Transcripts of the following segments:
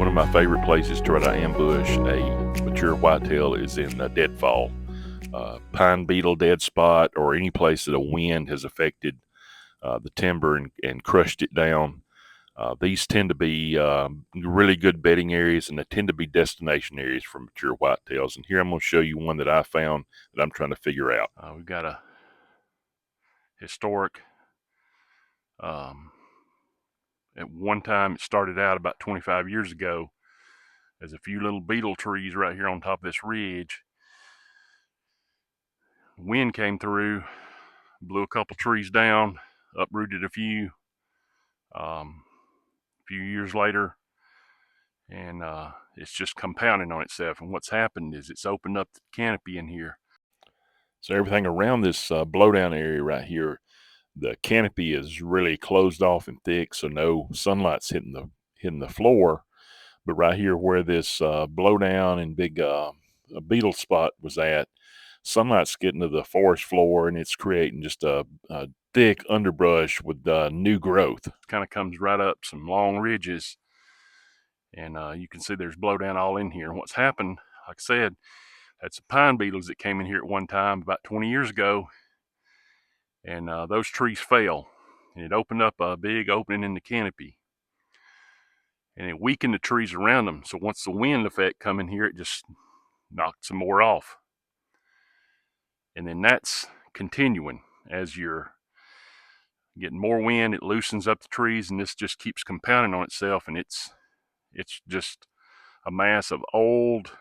One of my favorite places to try to ambush a mature whitetail is in the deadfall. Pine beetle dead spot, or any place that a wind has affected the timber and crushed it down. These tend to be really good bedding areas, and they tend to be destination areas for mature whitetails. And here I'm going to show you one that I found that I'm trying to figure out. We've got a historic, at one time it started out about 25 years ago as a few little beetle trees right here on top of this ridge. Wind came through, blew a couple trees down, uprooted a few years later, and it's just compounding on itself. And what's happened is it's opened up the canopy in here. So everything around this blowdown area right here, the canopy is really closed off and thick, so no sunlight's hitting the floor. But right here where this blowdown and big beetle spot was at, sunlight's getting to the forest floor, and it's creating just a thick underbrush with new growth. Kind of comes right up some long ridges, and you can see there's blowdown all in here. And what's happened, like I said, that's the pine beetles that came in here at one time about 20 years ago, and those trees fell, and it opened up a big opening in the canopy, and it weakened the trees around them. So once the wind effect come in here, it just knocked some more off. And then that's continuing as you're getting more wind, it loosens up the trees, and this just keeps compounding on itself, and it's just a mass of old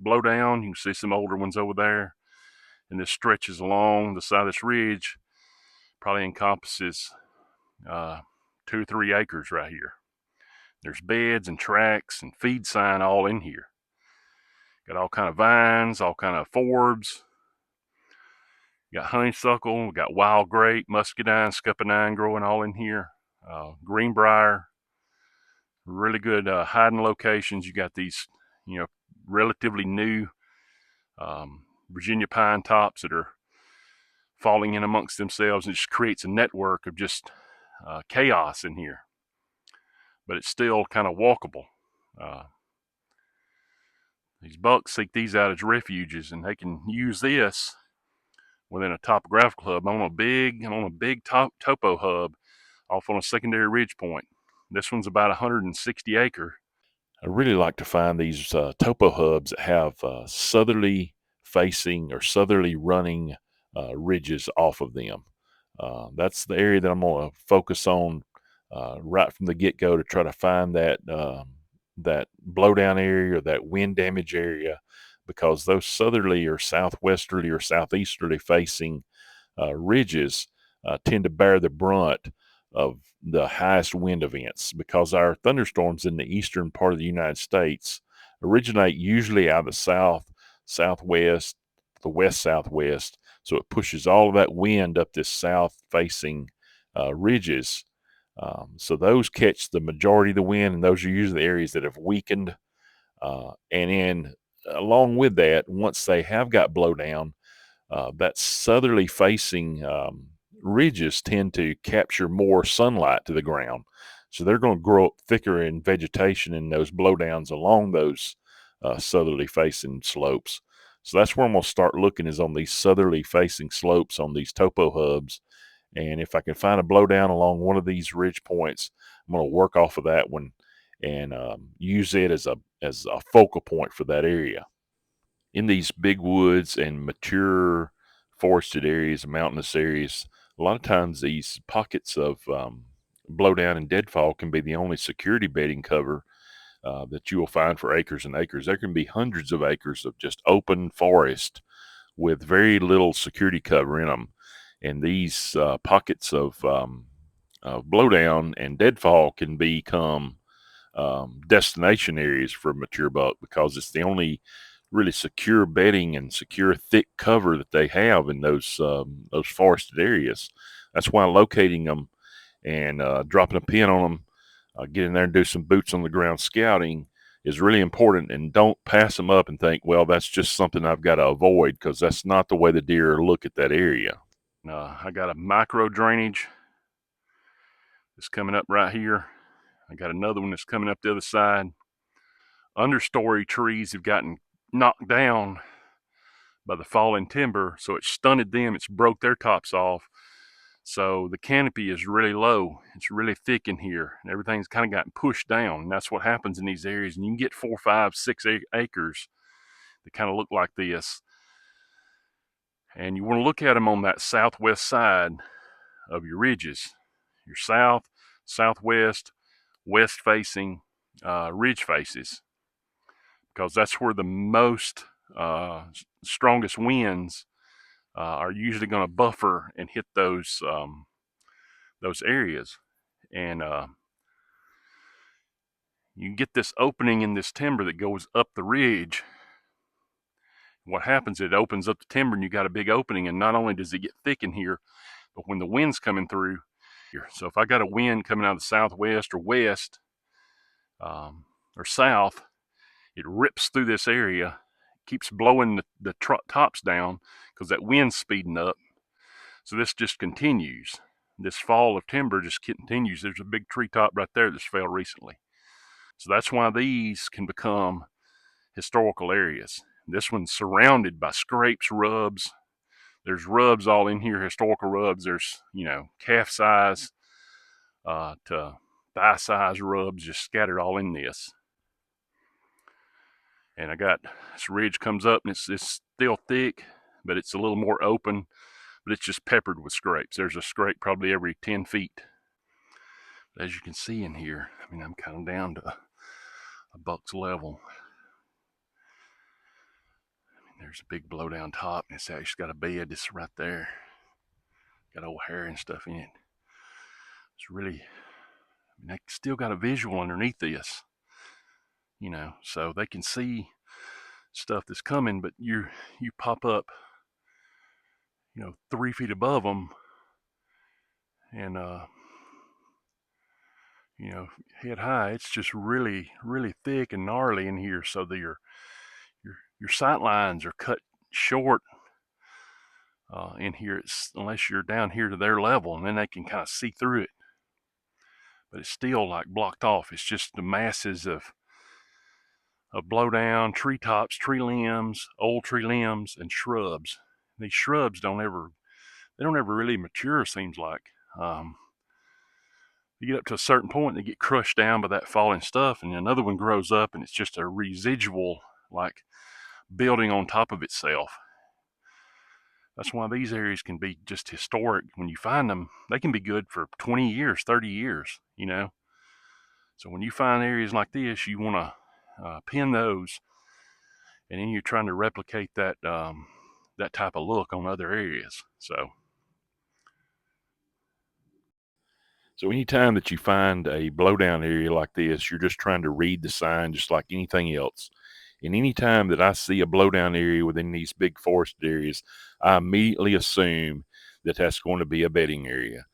blowdown. You can see some older ones over there, and this stretches along the side of this ridge, probably encompasses 2 or 3 acres right here. There's beds and tracks and feed sign all in here. Got all kind of vines, all kind of forbs. Got honeysuckle, we got wild grape, muscadine, scuppernine growing all in here. Greenbrier, really good hiding locations. You got these, relatively new Virginia pine tops that are falling in amongst themselves, and it just creates a network of just chaos in here. But it's still kind of walkable. These bucks seek these out as refuges, and they can use this within a topographical hub. I'm on a big topo hub off on a secondary ridge point. This one's about 160 acre. I really like to find these topo hubs that have southerly facing or southerly running ridges off of them. That's the area that I'm going to focus on right from the get-go, to try to find that blowdown area or that wind damage area, because those southerly or southwesterly or southeasterly facing ridges tend to bear the brunt of the highest wind events, because our thunderstorms in the eastern part of the United States originate usually out of the south, southwest, the west southwest. So it pushes all of that wind up this south facing ridges. So those catch the majority of the wind, and those are usually the areas that have weakened. And then along with that, once they have got blowdown, that southerly facing ridges tend to capture more sunlight to the ground. So they're going to grow up thicker in vegetation in those blowdowns along those southerly facing slopes. So that's where I'm going to start looking, is on these southerly facing slopes on these topo hubs. And if I can find a blowdown along one of these ridge points, I'm going to work off of that one and use it as a focal point for that area. In these big woods and mature forested areas, mountainous areas, a lot of times these pockets of blowdown and deadfall can be the only security bedding cover that you will find for acres and acres. There can be hundreds of acres of just open forest with very little security cover in them. And these pockets of blowdown and deadfall can become destination areas for mature buck, because it's the only really secure bedding and secure thick cover that they have in those forested areas. That's why locating them and dropping a pin on them, getting there and do some boots on the ground scouting is really important. And don't pass them up and think, well, that's just something I've got to avoid, because that's not the way the deer look at that area. I got a micro drainage that's coming up right here. I got another one that's coming up the other side. understory trees have gotten knocked down by the fallen timber, so it stunted them, it's broke their tops off. So the canopy is really low, it's really thick in here, and everything's kind of gotten pushed down. And that's what happens in these areas. And you can get 4, 5, 6 acres that kind of look like this. And you want to look at them on that southwest side of your ridges, your south, southwest, west facing ridge faces, because that's where the most strongest winds are usually going to buffer and hit those areas. And you get this opening in this timber that goes up the ridge. What happens, it opens up the timber and you got a big opening, and not only does it get thick in here, but when the wind's coming through here, so if I got a wind coming out of the southwest or west or south, it rips through this area, keeps blowing the tops down because that wind's speeding up. So this just continues. This fall of timber just continues. There's a big treetop right there that's fell recently. So that's why these can become historical areas. This one's surrounded by scrapes, rubs. There's rubs all in here, historical rubs. There's, calf size to thigh size rubs just scattered all in this. And I got this ridge comes up and it's still thick, but it's a little more open, but it's just peppered with scrapes. There's a scrape probably every 10 feet. As you can see in here, I'm kind of down to a buck's level. There's a big blowdown top, and it's actually got a bed just right there. Got old hair and stuff in it. It's really, they still got a visual underneath this, so they can see stuff that's coming, but you pop up, 3 feet above them, and head high. It's just really, really thick and gnarly in here, so that your sight lines are cut short in here. Unless you're down here to their level, and then they can kind of see through it. But it's still like blocked off. It's just the masses of blowdown, treetops, tree limbs, old tree limbs, and shrubs. These shrubs don't ever really mature. Seems like you get up to a certain point, they get crushed down by that falling stuff, and another one grows up, and it's just a residual, like building on top of itself. That's why these areas can be just historic. When you find them, they can be good for 20 years, 30 years, So when you find areas like this, you want to pin those, and then you're trying to replicate that that type of look on other areas. So anytime that you find a blowdown area like this, you're just trying to read the sign just like anything else. And anytime that I see a blowdown area within these big forested areas, I immediately assume that that's going to be a bedding area.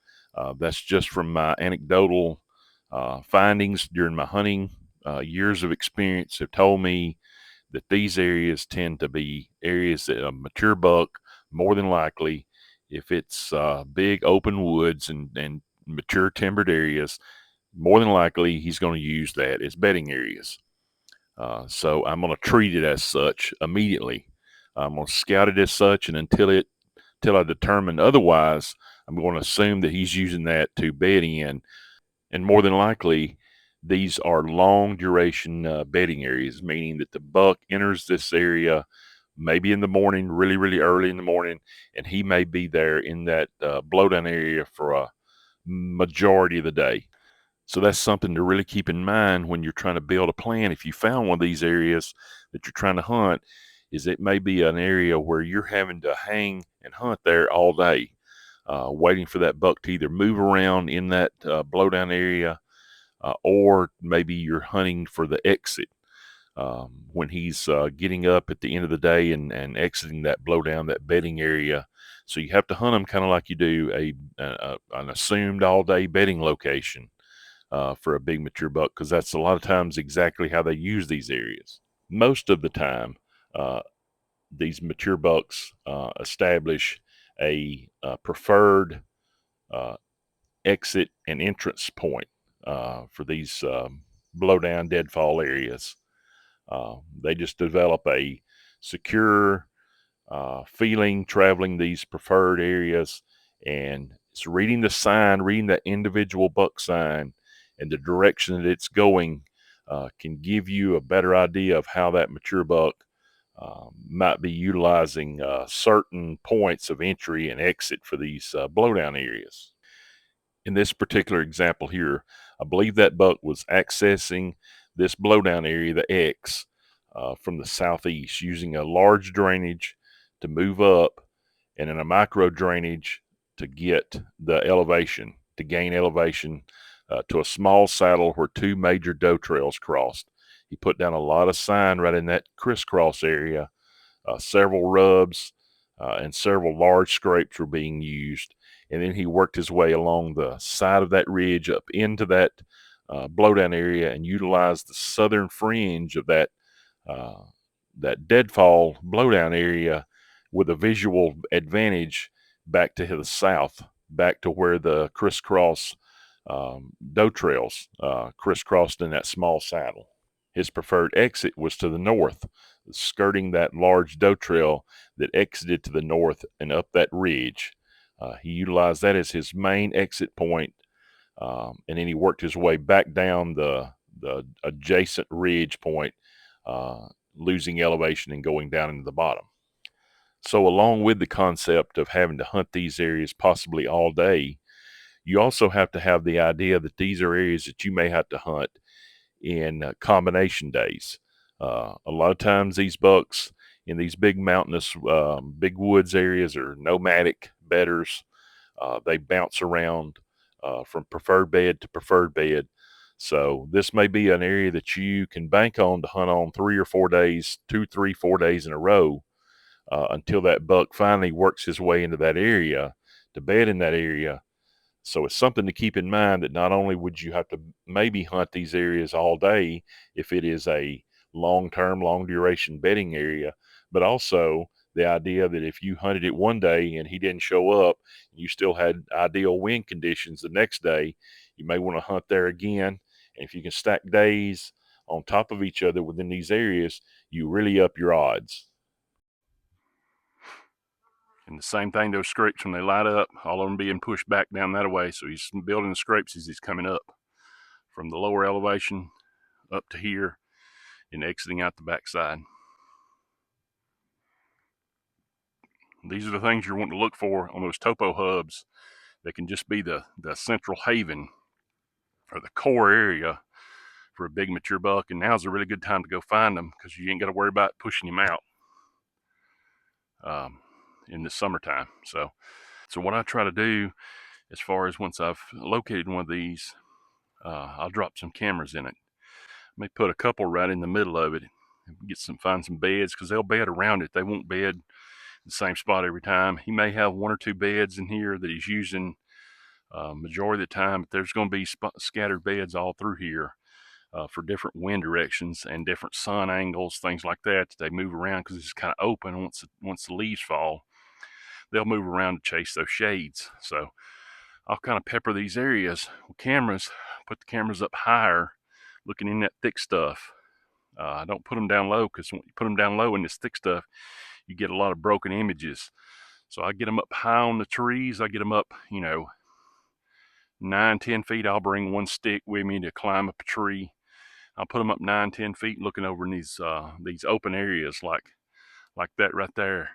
That's just from my anecdotal findings during my hunting. Years of experience have told me that these areas tend to be areas that a mature buck, more than likely, if it's big open woods and mature timbered areas, more than likely he's going to use that as bedding areas. So I'm going to treat it as such immediately. I'm going to scout it as such, and until I determine otherwise, I'm going to assume that he's using that to bed in. And more than likely, these are long duration bedding areas, meaning that the buck enters this area maybe in the morning, really, really early in the morning, and he may be there in that blowdown area for a majority of the day. So that's something to really keep in mind when you're trying to build a plan. If you found one of these areas that you're trying to hunt, is it may be an area where you're having to hang and hunt there all day, waiting for that buck to either move around in that blowdown area, or maybe you're hunting for the exit when he's getting up at the end of the day and exiting that blowdown, that bedding area. So you have to hunt them kind of like you do an assumed all-day bedding location for a big mature buck, because that's a lot of times exactly how they use these areas. Most of the time, these mature bucks establish a preferred exit and entrance point for these blowdown deadfall areas. They just develop a secure feeling traveling these preferred areas, and it's reading the sign, reading that individual buck sign and the direction that it's going can give you a better idea of how that mature buck might be utilizing certain points of entry and exit for these blowdown areas. In this particular example here, I believe that buck was accessing this blowdown area, the X, from the southeast, using a large drainage to move up and then a micro drainage to get the elevation, to gain elevation to a small saddle where two major doe trails crossed. He put down a lot of sign right in that crisscross area. Several rubs and several large scrapes were being used. And then he worked his way along the side of that ridge up into that blowdown area and utilized the southern fringe of uh, that deadfall blowdown area with a visual advantage back to the south, back to where the crisscross doe trails crisscrossed in that small saddle. His preferred exit was to the north, skirting that large doe trail that exited to the north and up that ridge. He utilized that as his main exit point, and then he worked his way back down the adjacent ridge point, losing elevation and going down into the bottom. So, along with the concept of having to hunt these areas possibly all day, you also have to have the idea that these are areas that you may have to hunt in combination days. A lot of times, these bucks in these big mountainous, big woods areas are nomadic bedders. They bounce around from preferred bed to preferred bed. So this may be an area that you can bank on to hunt on 3 or 4 days, 2, 3, 4 days in a row until that buck finally works his way into that area to bed in that area. So it's something to keep in mind that not only would you have to maybe hunt these areas all day if it is a long-term, long-duration bedding area, but also the idea that if you hunted it one day and he didn't show up, you still had ideal wind conditions the next day, you may want to hunt there again. And if you can stack days on top of each other within these areas, you really up your odds. And the same thing, those scrapes, when they light up, all of them being pushed back down that way. So he's building the scrapes as he's coming up from the lower elevation up to here and exiting out the backside. These are the things you're wanting to look for on those topo hubs that can just be the central haven or the core area for a big mature buck. And now's a really good time to go find them because you ain't got to worry about pushing him out in the summertime. So what I try to do, as far as once I've located one of these, I'll drop some cameras in it. I may put a couple right in the middle of it and find some beds because they'll bed around it. They won't bed the same spot every time. He may have 1 or 2 beds in here that he's using majority of the time, but there's going to be scattered beds all through here for different wind directions and different sun angles, things like that. They move around because it's kind of open. Once the leaves fall, they'll move around to chase those shades. So I'll kind of pepper these areas with cameras, put the cameras up higher, looking in that thick stuff. I don't put them down low because when you put them down low in this thick stuff, you get a lot of broken images. So I get them up high on the trees. I get them up, 9, 10 feet. I'll bring one stick with me to climb up a tree. I'll put them up 9, 10 feet, looking over in these open areas like that right there.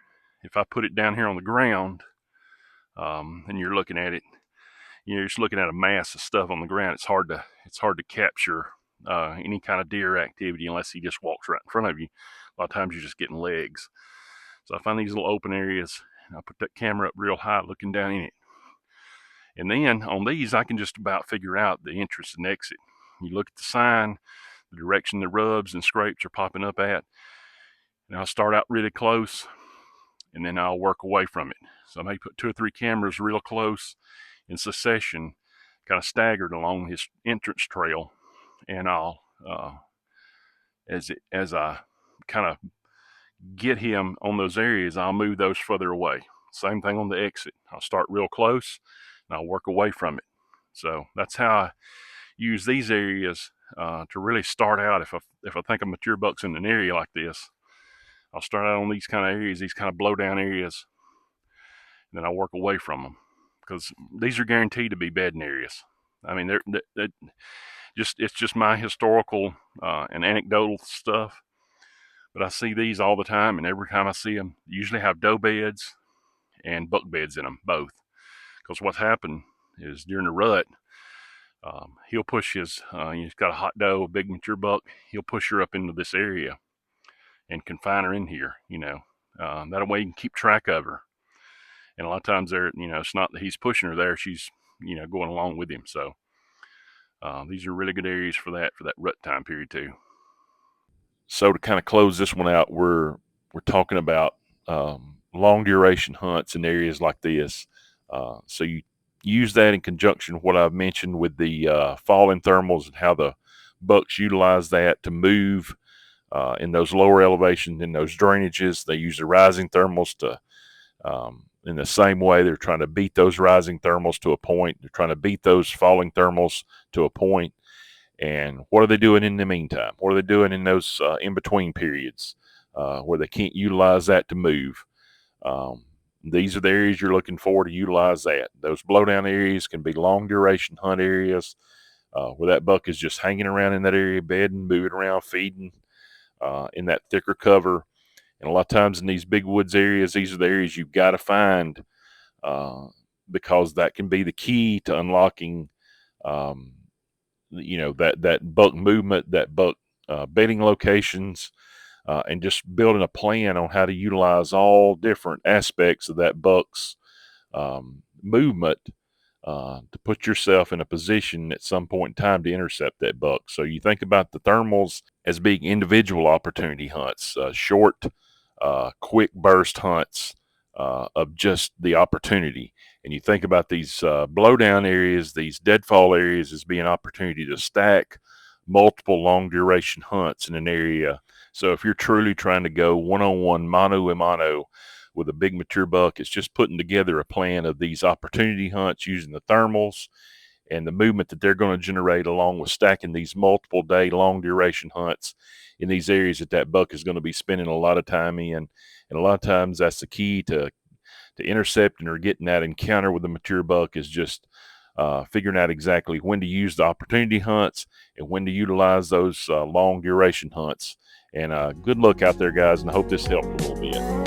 If I put it down here on the ground, and you're looking at it, you're just looking at a mass of stuff on the ground. It's hard to capture any kind of deer activity unless he just walks right in front of you. A lot of times you're just getting legs. So I find these little open areas, and I put that camera up real high, looking down in it. And then on these, I can just about figure out the entrance and exit. You look at the sign, the direction the rubs and scrapes are popping up at, and I'll start out really close, and then I'll work away from it. So I may put 2 or 3 cameras real close in succession, kind of staggered along his entrance trail, and I'll as I kind of get him on those areas, I'll move those further away. Same thing on the exit. I'll start real close and I'll work away from it. So that's how I use these areas to really start out. If I think a mature buck's in an area like this, I'll start out on these kind of areas, these kind of blowdown areas, and then I work away from them because these are guaranteed to be bedding areas. I mean, they're it's just my historical and anecdotal stuff, but I see these all the time, and every time I see them, they usually have doe beds and buck beds in them both. Because what's happened is during the rut, he'll push he's got a hot doe, a big mature buck, he'll push her up into this area and confine her in here, that way he can keep track of her. And a lot of times it's not that he's pushing her there, she's, going along with him. So these are really good areas for that rut time period too. So to kind of close this one out, we're talking about long duration hunts in areas like this. So you use that in conjunction with what I've mentioned with the falling thermals and how the bucks utilize that to move in those lower elevations, in those drainages. They use the rising thermals to, in the same way, they're trying to beat those rising thermals to a point. They're trying to beat those falling thermals to a point. And what are they doing in the meantime? What are they doing in those in-between periods where they can't utilize that to move? These are the areas you're looking for to utilize that. Those blowdown areas can be long duration hunt areas where that buck is just hanging around in that area, bedding, moving around, feeding in that thicker cover. And a lot of times in these big woods areas, these are the areas you've got to find because that can be the key to unlocking that buck movement, that buck bedding locations, and just building a plan on how to utilize all different aspects of that buck's movement to put yourself in a position at some point in time to intercept that buck. So you think about the thermals as being individual opportunity hunts, short, quick burst hunts of just the opportunity. And you think about these blowdown areas, these deadfall areas, as being an opportunity to stack multiple long duration hunts in an area. So if you're truly trying to go one-on-one, mano a mano with a big mature buck, it's just putting together a plan of these opportunity hunts using the thermals and the movement that they're going to generate, along with stacking these multiple day long duration hunts in these areas that buck is going to be spending a lot of time in. And a lot of times that's the key to intercepting or getting that encounter with a mature buck, is just figuring out exactly when to use the opportunity hunts and when to utilize those long duration hunts. And good luck out there, guys, and I hope this helped a little bit.